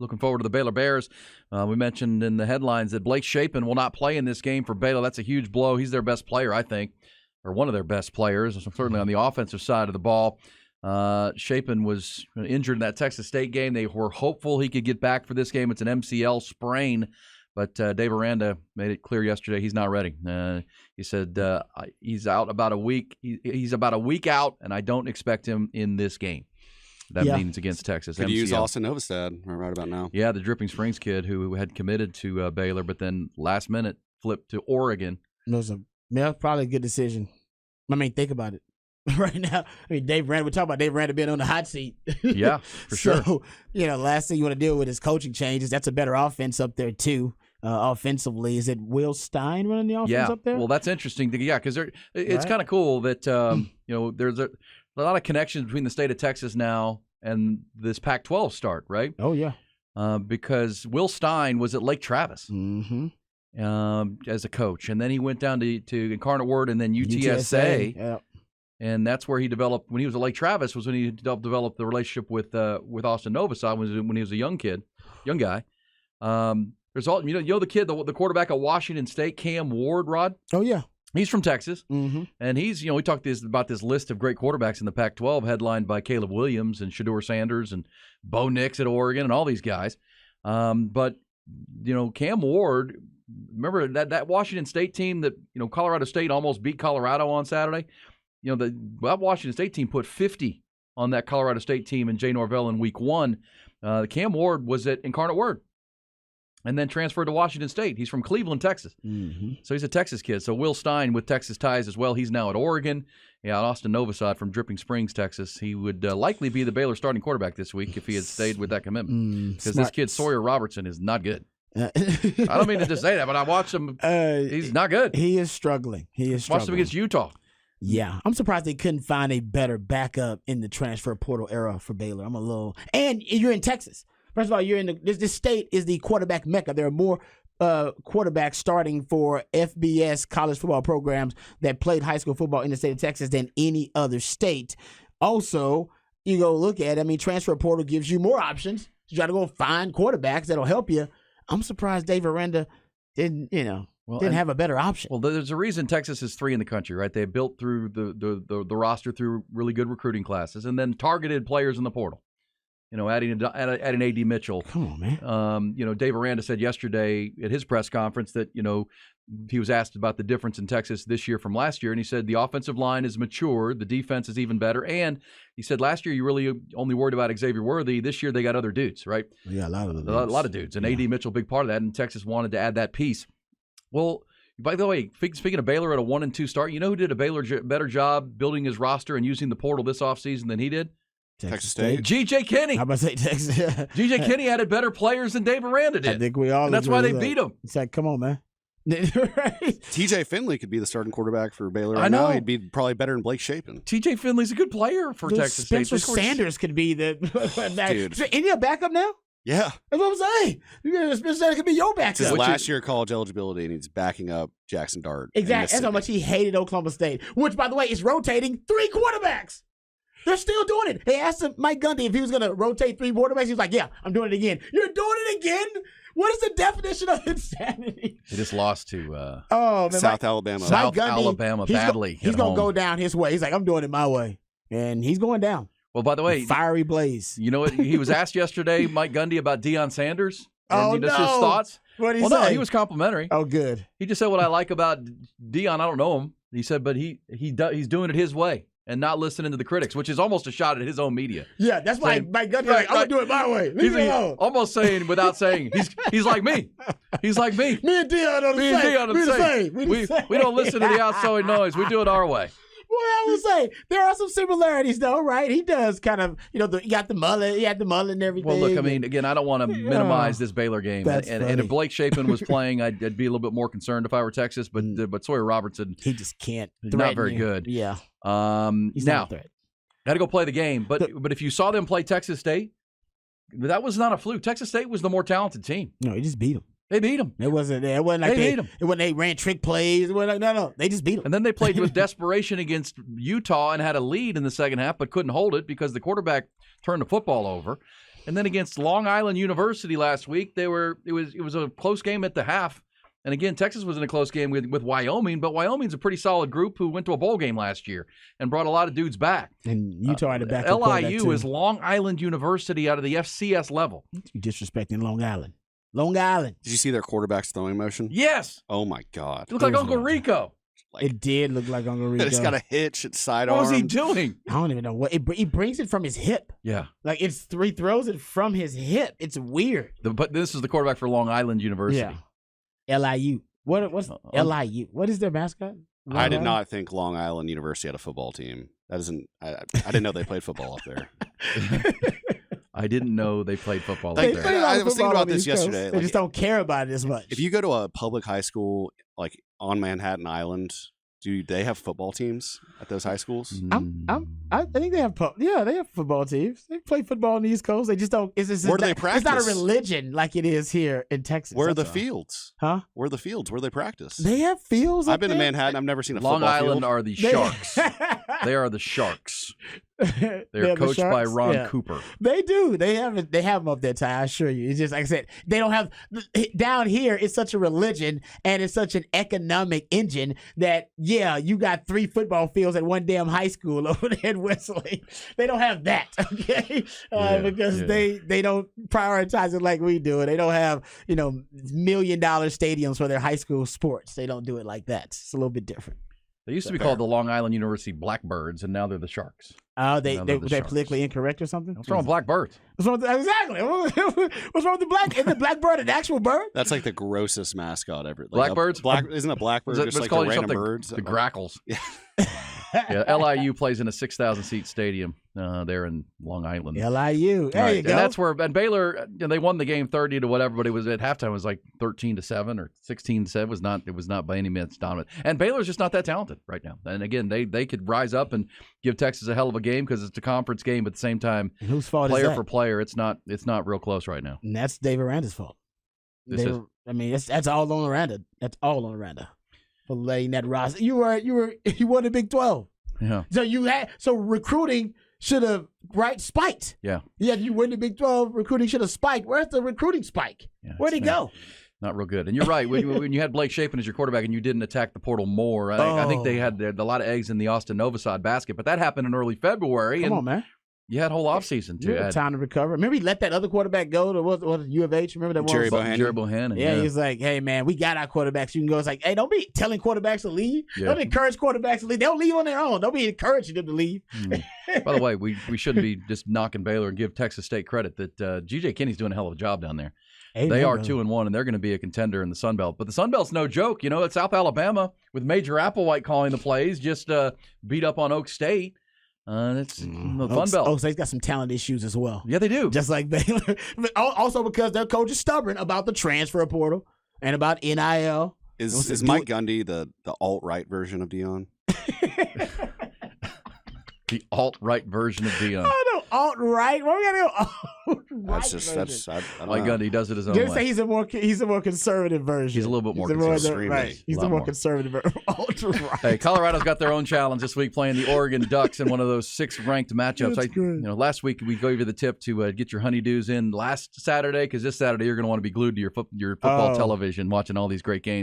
Looking forward to the Baylor Bears. We mentioned in the headlines that Blake Shapen will not play in this game for Baylor. That's a huge blow. He's their best player, I think, or one of their best players, certainly on the offensive side of the ball. Shapen was injured in that Texas State game. They were hopeful he could get back for this game. It's an MCL sprain, but Dave Aranda made it clear yesterday he's not ready. He said he's out about a week. He's about a week out, and I don't expect him in this game. That means against Texas. Could MCL. use Austin Novostad right about now. Yeah, the Dripping Springs kid who had committed to Baylor, but then last minute flipped to Oregon. That's probably a good decision. I mean, think about it. Right now, I mean, we're talking about Dave Aranda being on the hot seat. Yeah, for sure. So, last thing you want to deal with is coaching changes. That's a better offense up there, too. Offensively, is it Will Stein running the offense up there? Well, that's interesting. Yeah, because it's kind of cool that there's a lot of connections between the state of Texas now and this Pac-12 start, right? Oh yeah, because Will Stein was at Lake Travis as a coach, and then he went down to Incarnate Word and then UTSA. Yeah. And that's where he developed. When he was at Lake Travis, was when he developed the relationship with Austin Novosad when he was a young guy. There's all the kid, the quarterback at Washington State, Cam Ward, Rod. Oh yeah, he's from Texas, and he's we talked about this list of great quarterbacks in the Pac-12, headlined by Caleb Williams and Shedeur Sanders and Bo Nix at Oregon and all these guys. But Cam Ward, remember that Washington State team that Colorado State almost beat Colorado on Saturday. That Washington State team put 50 on that Colorado State team in Jay Norvell in week 1. Cam Ward was at Incarnate Word and then transferred to Washington State. He's from Cleveland, Texas. So he's a Texas kid. So Will Stein with Texas ties as well. He's now at Oregon. Yeah, Austin Novosad from Dripping Springs, Texas. He would likely be the Baylor starting quarterback this week if he had stayed with that commitment. Because this kid, Sawyer Robertson, is not good. I don't mean to just say that, but I watched him. He's not good. He is struggling. Watched him against Utah. Yeah, I'm surprised they couldn't find a better backup in the transfer portal era for Baylor. And you're in Texas. First of all, you're in this state is the quarterback mecca. There are more quarterbacks starting for FBS college football programs that played high school football in the state of Texas than any other state. Also, you go look at it, transfer portal gives you more options. You got to go find quarterbacks that'll help you. I'm surprised Dave Aranda didn't have a better option. Well, there's a reason Texas is 3 in the country, right? They built through the roster through really good recruiting classes and then targeted players in the portal. Adding AD Mitchell. Come on, man. Dave Aranda said yesterday at his press conference that, he was asked about the difference in Texas this year from last year, and he said the offensive line is matured, the defense is even better, and he said last year you really only worried about Xavier Worthy. This year they got other dudes, right? Yeah, a lot of dudes. And AD Mitchell, big part of that, and Texas wanted to add that piece. Well, by the way, speaking of Baylor at a 1-2 start, you know who did a better job building his roster and using the portal this offseason than he did? Texas State. G.J. Kinney. How about to say Texas? G.J. Kinney added better players than Dave Aranda did. I think we all. And that's why they beat him. It's like, come on, man. TJ Finley could be the starting quarterback for Baylor. I know. He'd be probably better than Blake Shapen. TJ Finley's a good player for Texas State. Spencer Sanders could be the dude. So, any backup now? Yeah. That's what I'm saying. Spencer Sanders could be your backup. It's his last year college eligibility, and he's backing up Jackson Dart. Exactly. That's how much he hated Oklahoma State, which, by the way, is rotating 3 quarterbacks. They're still doing it. They asked Mike Gundy if he was going to rotate 3 quarterbacks. He was like, yeah, I'm doing it again. You're doing it again? What is the definition of insanity? He just lost to South Alabama. South Alabama badly. He's going to go down his way. He's like, I'm doing it my way. And he's going down. Well, by the way, fiery blaze. You know what? He was asked yesterday, Mike Gundy, about Deion Sanders. And his thoughts. What did he say? No, he was complimentary. Oh, good. He just said what I like about Deion. I don't know him. He said, but he's doing it his way and not listening to the critics, which is almost a shot at his own media. Yeah, that's why Mike Gundy's like, I'm going to do it my way. Leave me alone. Almost saying without saying, he's like me. He's like me. Me and Deion are the same. We don't listen to the outside noise. We do it our way. Well, I would say there are some similarities, though, right? He does kind of, he got the mullet, he had the mullet and everything. Well, look, I mean, again, I don't want to minimize this Baylor game, and if Blake Shapen was playing, I'd be a little bit more concerned if I were Texas. But Sawyer Robertson, he just can't. Not very good. Yeah. He's now, got to go play the game. But if you saw them play Texas State, that was not a fluke. Texas State was the more talented team. No, he just beat them. They beat them. It wasn't like they ran trick plays. It wasn't like, no. They just beat them. And then they played with desperation against Utah and had a lead in the second half, but couldn't hold it because the quarterback turned the football over. And then against Long Island University last week, it was a close game at the half. And again, Texas was in a close game with Wyoming, but Wyoming's a pretty solid group who went to a bowl game last year and brought a lot of dudes back. And Utah had a back. LIU is Long Island University out of the FCS level. You disrespecting Long Island. Long Island. Did you see their quarterback's throwing motion? Yes. Oh, my God. It looked like Uncle Rico. It did look like Uncle Rico. It's got a hitch at sidearm. What was he doing? I don't even know what. He brings it from his hip. Yeah. Like he throws it from his hip. It's weird. But this is the quarterback for Long Island University. Yeah. LIU. What's LIU? What is their mascot? I did not think Long Island University had a football team. That isn't. I didn't know they played football up there. I didn't know they played football up there. I was thinking about this yesterday. They just don't care about it as much. If you go to a public high school like on Manhattan Island, do they have football teams at those high schools? I think they have. They have football teams. They play football on the East Coast. They just don't. Where do they practice? It's not a religion like it is here in Texas. Where are the fields? Huh? Where are the fields? Where they practice? They have fields. I've been to Manhattan. I've never seen a Long football Island field. are the Sharks. They are the Sharks. They're coached by Ron Cooper. They do. They have them up there, Ty. I assure you. It's just like I said. They don't have down here. It's such a religion and it's such an economic engine that you got 3 football fields at one damn high school over there in Wesley. They don't have that, okay? Because they don't prioritize it like we do. They don't have $1 million stadiums for their high school sports. They don't do it like that. It's a little bit different. They used to be called the Long Island University Blackbirds, and now they're the Sharks. Oh, they're politically incorrect or something? What's wrong with Blackbirds? Exactly. What's wrong with the black? Isn't the blackbird an actual bird? That's like the grossest mascot ever. Like Blackbirds? Isn't a blackbird just like a random bird? The grackles. Yeah. LIU plays in a 6,000-seat stadium there in Long Island. LIU. There you go. And that's where Baylor, they won the game 30 to whatever, but it was at halftime it was like 13-7 or 16-7. It was not by any means dominant. And Baylor's just not that talented right now. And again, they could rise up and give Texas a hell of a game because it's a conference game, but at the same time, whose fault player is that? for player, it's not real close right now. And that's Dave Aranda's fault. That's all on Aranda. That's all on Aranda. For letting that roster. You won the Big 12. Yeah. So recruiting should have spiked. Yeah. Yeah, you win the Big 12, recruiting should have spiked. Where's the recruiting spike? Yeah, Where'd he go? Not real good. And you're right. When you had Blake Shapen as your quarterback and you didn't attack the portal more, I think they had a lot of eggs in the Austin Novosad basket. But that happened in early February. Come on, man. You had a whole offseason to add time to recover. Remember, he let that other quarterback go to what U of H? Remember that Jerry Bohannon. Yeah, he's like, hey, man, we got our quarterbacks. You can go. It's like, hey, don't be telling quarterbacks to leave. Yeah. Don't encourage quarterbacks to leave. They'll leave on their own. Don't be encouraging them to leave. By the way, we shouldn't be just knocking Baylor and give Texas State credit that G.J. Kinney's doing a hell of a job down there. They are 2-1, and they're going to be a contender in the Sun Belt. But the Sun Belt's no joke. It's South Alabama with Major Applewhite calling the plays, just beat up on Oak State. It's the Fun Belt. Oak State's got some talent issues as well. Yeah, they do. Just like Baylor. Also because their coach is stubborn about the transfer portal and about NIL. Is Mike Gundy the alt-right version of Deion? The alt-right version of Deion. Oh, no, alt-right? Why we gotta go alt-right? I don't Mike know. Gundy does it his own Just way. say he's a more conservative version. He's a little bit more conservative. Right. He's a more conservative alt-right. Hey, Colorado's got their own challenge this week playing the Oregon Ducks in one of those 6th-ranked matchups. Last week we gave you the tip to get your honeydews in last Saturday because this Saturday you're going to want to be glued to your football television watching all these great games.